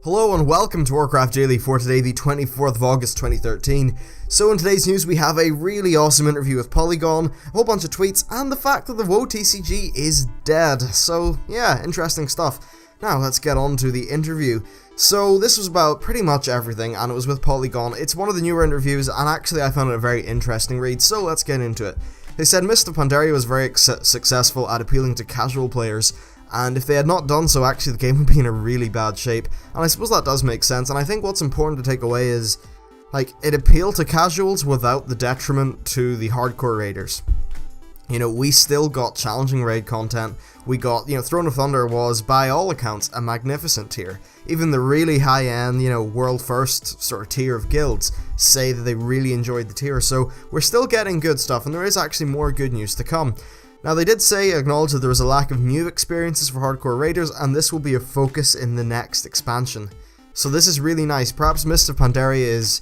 Hello and welcome to Warcraft Daily for today, the 24th of August 2013. So in today's news we have a really awesome interview with Polygon, a whole bunch of tweets, and the fact that the WoW TCG is dead. So yeah, interesting stuff. Now let's get on to the interview. So this was about pretty much everything, and it was with Polygon. It's one of the newer interviews, and actually I found it a very interesting read, so let's get into it. They said Mist of Pandaria was very successful at appealing to casual players, and if they had not done so, actually the game would be in a really bad shape. And I suppose that does make sense, and I think what's important to take away is, like, it appealed to casuals without the detriment to the hardcore raiders. You know, we still got challenging raid content. We got, Throne of Thunder was, by all accounts, a magnificent tier. Even the really high-end, world first sort of tier of guilds say that they really enjoyed the tier, so we're still getting good stuff, and there is actually more good news to come. Now they did acknowledge that there was a lack of new experiences for hardcore raiders, and this will be a focus in the next expansion. So this is really nice. Perhaps Mist of Pandaria is,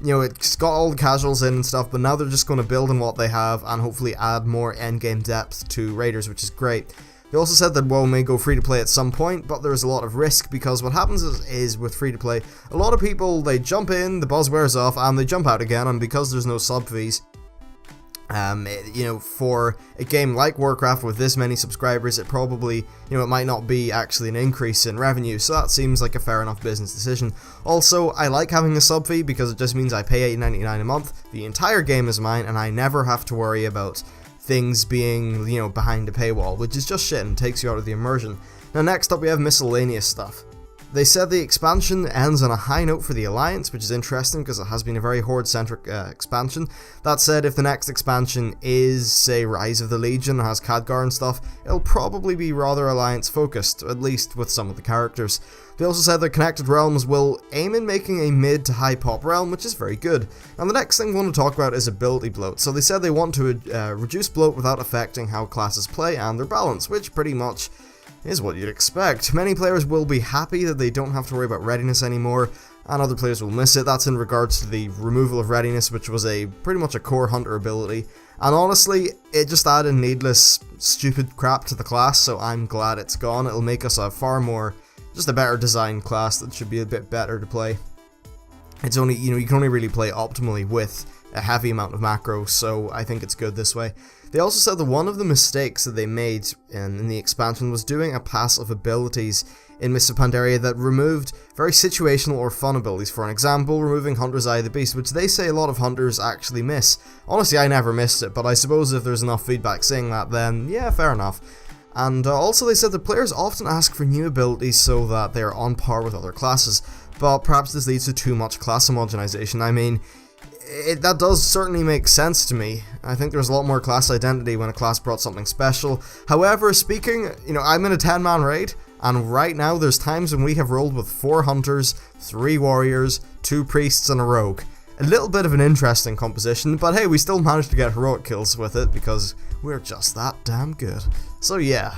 it's got all the casuals in and stuff, but now they're just going to build on what they have and hopefully add more endgame depth to raiders, which is great. They also said that WoW may go free to play at some point, but there's a lot of risk because what happens is with free to play, a lot of people, they jump in, the buzz wears off, and they jump out again, and because there's no sub fees, for a game like Warcraft with this many subscribers, it probably, it might not be actually an increase in revenue, so that seems like a fair enough business decision. Also, I like having a sub fee because it just means I pay $8.99 a month, the entire game is mine, and I never have to worry about things being, behind a paywall, which is just shit and takes you out of the immersion. Now next up we have miscellaneous stuff. They said the expansion ends on a high note for the Alliance, which is interesting because it has been a very Horde-centric expansion. That said, if the next expansion is, say, Rise of the Legion and has Khadgar and stuff, it'll probably be rather Alliance-focused, at least with some of the characters. They also said that Connected Realms will aim in making a mid to high pop realm, which is very good. And the next thing we want to talk about is ability bloat. So they said they want to reduce bloat without affecting how classes play and their balance, which pretty much is what you'd expect. Many players will be happy that they don't have to worry about readiness anymore, and other players will miss it. That's in regards to the removal of readiness, which was pretty much a core hunter ability. And honestly, it just added needless, stupid crap to the class, so I'm glad it's gone. It'll make us a far more, just a better designed class that should be a bit better to play. It's only, you can only really play optimally with a heavy amount of macros, so I think it's good this way. They also said that one of the mistakes that they made in the expansion was doing a pass of abilities in Mist of Pandaria that removed very situational or fun abilities. For an example, removing Hunter's Eye of the Beast, which they say a lot of hunters actually miss. Honestly, I never missed it, but I suppose if there's enough feedback saying that, then yeah, fair enough. And also they said that players often ask for new abilities so that they are on par with other classes, but perhaps this leads to too much class homogenization. I mean, that does certainly make sense to me. I think there's a lot more class identity when a class brought something special. However, speaking, I'm in a 10-man raid, and right now there's times when we have rolled with 4 hunters, 3 warriors, 2 priests, and a rogue. A little bit of an interesting composition, but hey, we still managed to get heroic kills with it because we're just that damn good. So yeah,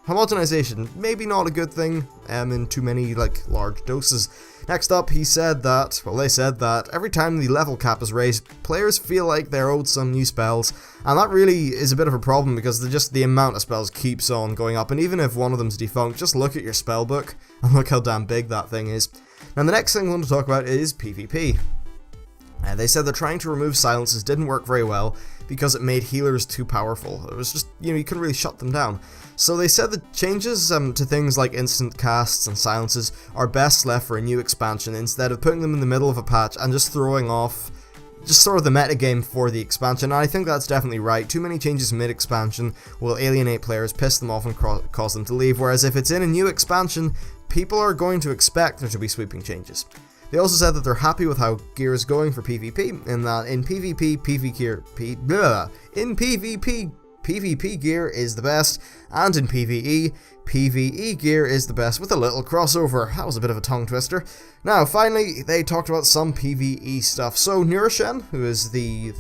homogenization, maybe not a good thing in too many large doses. Next up, they said that every time the level cap is raised, players feel like they're owed some new spells, and that really is a bit of a problem because the amount of spells keeps on going up, and even if one of them's defunct, just look at your spell book and look how damn big that thing is. Now the next thing I want to talk about is PvP. They said that trying to remove silences didn't work very well because it made healers too powerful. It was just, you couldn't really shut them down. So they said that changes to things like instant casts and silences are best left for a new expansion instead of putting them in the middle of a patch and just throwing off just sort of the metagame for the expansion. And I think that's definitely right. Too many changes mid-expansion will alienate players, piss them off, and cause them to leave, whereas if it's in a new expansion, people are going to expect there to be sweeping changes. They also said that they're happy with how gear is going for PvP, in that in PvP, PvP gear is the best, and in PvE, PvE gear is the best, with a little crossover. That was a bit of a tongue twister. Now, finally, they talked about some PvE stuff. So, Nurashen, who is the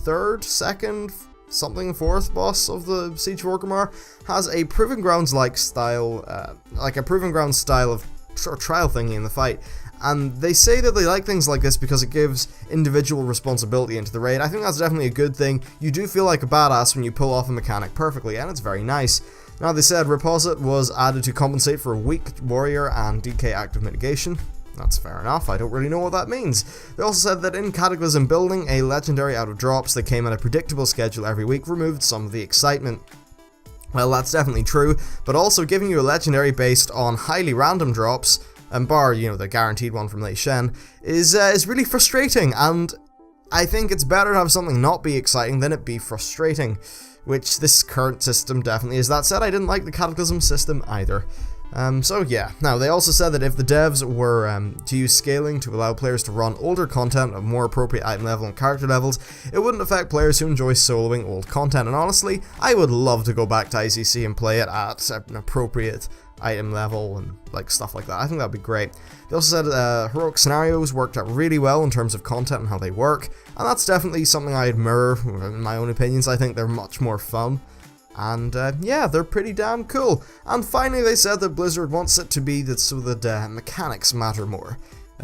fourth boss of the Siege of Orgrimmar, has a Proving Grounds-like style, of trial thingy in the fight. And they say that they like things like this because it gives individual responsibility into the raid. I think that's definitely a good thing. You do feel like a badass when you pull off a mechanic perfectly, and it's very nice. Now they said Reposit was added to compensate for weak warrior and DK active mitigation. That's fair enough, I don't really know what that means. They also said that in Cataclysm building, a legendary out of drops that came at a predictable schedule every week removed some of the excitement. Well, that's definitely true, but also giving you a legendary based on highly random drops, and bar, the guaranteed one from Lei Shen, is really frustrating, and I think it's better to have something not be exciting than it be frustrating, which this current system definitely is. That said, I didn't like the Cataclysm system either. So yeah. Now, they also said that if the devs were to use scaling to allow players to run older content of more appropriate item level and character levels, it wouldn't affect players who enjoy soloing old content, and honestly, I would love to go back to ICC and play it at an appropriate item level and stuff like that. I think that'd be great. They also said heroic scenarios worked out really well in terms of content and how they work, and that's definitely something I admire. In my own opinions, I think they're much more fun. And yeah, they're pretty damn cool. And finally, they said that Blizzard wants it to be so that mechanics matter more,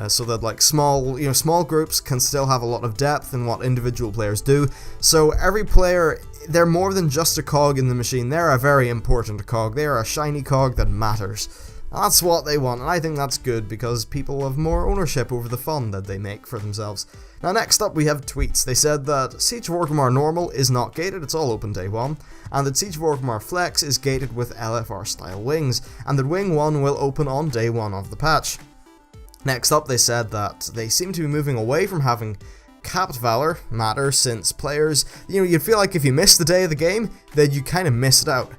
so that small groups can still have a lot of depth in what individual players do. So every player, they're more than just a cog in the machine. They're a very important cog. They are a shiny cog that matters. That's what they want, and I think that's good because people have more ownership over the fun that they make for themselves. Now, next up we have tweets. They said that Siege of Orgrimmar Normal is not gated, it's all open day 1, and that Siege of Orgrimmar Flex is gated with LFR style wings, and that Wing 1 will open on day 1 of the patch. Next up, they said that they seem to be moving away from having capped valor matter, since players, you'd feel like if you missed the day of the game, then you kind of missed out.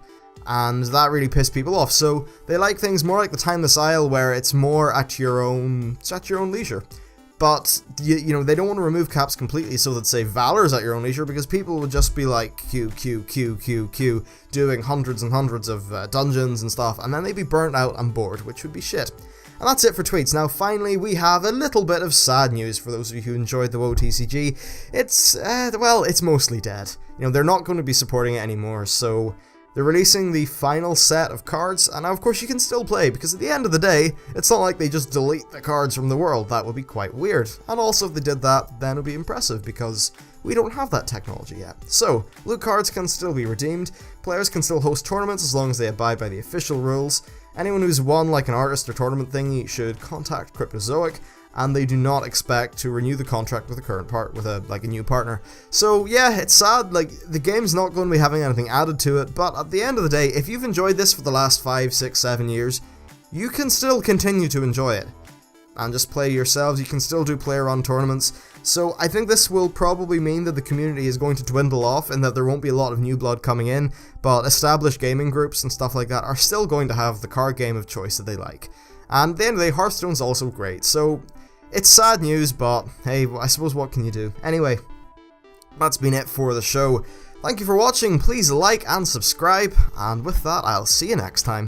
And that really pissed people off, so they like things more like the Timeless Isle, where it's more at your own leisure. But, they don't want to remove caps completely so that, say, Valor's at your own leisure, because people would just be like, Q, doing hundreds and hundreds of dungeons and stuff, and then they'd be burnt out and bored, which would be shit. And that's it for tweets. Now, finally, we have a little bit of sad news for those of you who enjoyed the WoW TCG. It's mostly dead. They're not going to be supporting it anymore, so they're releasing the final set of cards, and now of course you can still play, because at the end of the day, it's not like they just delete the cards from the world. That would be quite weird. And also if they did that, then it would be impressive, because we don't have that technology yet. So, loot cards can still be redeemed, players can still host tournaments as long as they abide by the official rules. Anyone who's won an artist or tournament thingy should contact Cryptozoic, and they do not expect to renew the contract with the current with a new partner. So yeah, it's sad, the game's not going to be having anything added to it, but at the end of the day, if you've enjoyed this for the last 5, 6, 7 years, you can still continue to enjoy it. And just play yourselves, you can still do player-run tournaments. So I think this will probably mean that the community is going to dwindle off, and that there won't be a lot of new blood coming in, but established gaming groups and stuff like that are still going to have the card game of choice that they like. And at the end of the day, Hearthstone's also great, so it's sad news, but hey, I suppose what can you do? Anyway, that's been it for the show. Thank you for watching, please like and subscribe, and with that, I'll see you next time.